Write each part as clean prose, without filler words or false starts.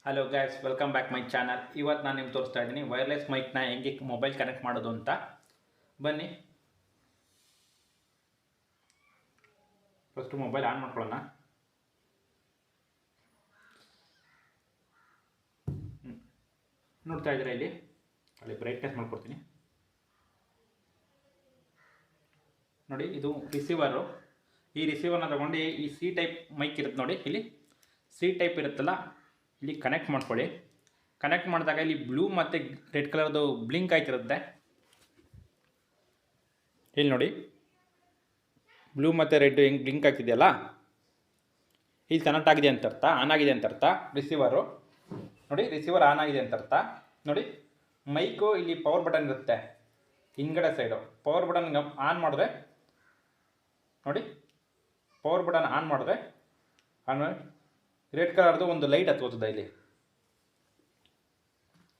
Hello guys, welcome back my channel. ಇವತ್ತು ನಾನು ನಿಮ್ಗೆ ತೋರಿಸ್ತಾ ಇದ್ದೀನಿ ವೈರ್ಲೆಸ್ ಮೈಕ್ನ ಹೆಂಗೆ ಮೊಬೈಲ್ ಕನೆಕ್ಟ್ ಮಾಡೋದು ಅಂತ. ಬನ್ನಿ, ಫಸ್ಟು ಮೊಬೈಲ್ ಆನ್ ಮಾಡ್ಕೊಳ್ಳೋಣ. ನೋಡ್ತಾ ಇದ್ದೀರಾ, ಅಲ್ಲಿ ಬ್ರೈಟ್ನೆಸ್ ಮಾಡ್ಕೊಡ್ತೀನಿ ನೋಡಿ. ಇದು ರಿಸೀವರು. ಈ ರಿಸೀವರ್ನ ತಗೊಂಡು ಈ ಸಿ ಟೈಪ್ ಮೈಕ್ ಇರುತ್ತೆ ನೋಡಿ, ಇಲ್ಲಿ ಸಿ ಟೈಪ್ ಇರುತ್ತಲ್ಲ, ಇಲ್ಲಿ ಕನೆಕ್ಟ್ ಮಾಡ್ಕೊಳ್ಳಿ. ಕನೆಕ್ಟ್ ಮಾಡಿದಾಗ ಇಲ್ಲಿ ಬ್ಲೂ ಮತ್ತು ರೆಡ್ ಕಲರ್ದು ಬ್ಲಿಂಕ್ ಆಯ್ತಿರುತ್ತೆ. ಇಲ್ಲಿ ನೋಡಿ, ಬ್ಲೂ ಮತ್ತು ರೆಡ್ ಹೆಂಗೆ ಬ್ಲಿಂಕ್ ಆಗ್ತಿದೆಯಲ್ಲ, ಇಲ್ಲಿ ಕನೆಕ್ಟ್ ಆಗಿದೆ ಅಂತ ಅರ್ಥ, ಆನ್ ಆಗಿದೆ ಅಂತ ಅರ್ಥ. ರಿಸೀವರು ನೋಡಿ, ರಿಸೀವರ್ ಆನ್ ಆಗಿದೆ ಅಂತ ಅರ್ಥ. ನೋಡಿ, ಮೈಕು ಇಲ್ಲಿ ಪವರ್ ಬಟನ್ ಇರುತ್ತೆ ಹಿಂದ್ಗಡೆ ಸೈಡು. ಪವರ್ ಬಟನ್ ಆನ್ ಮಾಡಿದ್ರೆ ನೋಡಿ, ಪವರ್ ಬಟನ್ ಆನ್ ಮಾಡಿದ್ರೆ ಆಮೇಲೆ ರೆಡ್ ಕಲರ್ದು ಒಂದು ಲೈಟ್ ಹತ್ಕೋತದೆ ಇಲ್ಲಿ.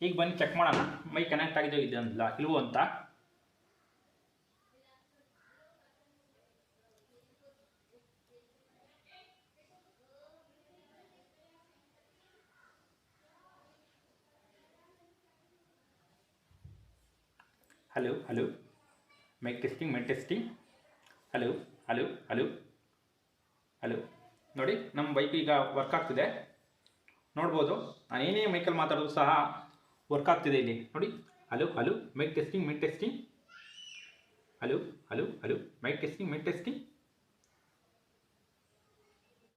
ಈಗ ಬನ್ನಿ ಚೆಕ್ ಮಾಡೋಣ ಮೈಕ್ ಕನೆಕ್ಟ್ ಆಗಿದೆ ಇದೆಯಲ್ಲ ಇಲ್ವೋ ಅಂತ. Hello hello, mic testing. Hello hello hello hello. ನೋಡಿ, ನಮ್ಮ ಬೈಕ್ ಈಗ ವರ್ಕ್ ಆಗ್ತಿದೆ. ನೋಡ್ಬೋದು, ನಾನು ಏನೇ ಮೈಕಲ್ಲಿ ಮಾತಾಡೋದು ಸಹ ವರ್ಕ್ ಆಗ್ತಿದೆ ಇಲ್ಲಿ ನೋಡಿ. Hello hello, mic testing. Hello hello hello, mic testing.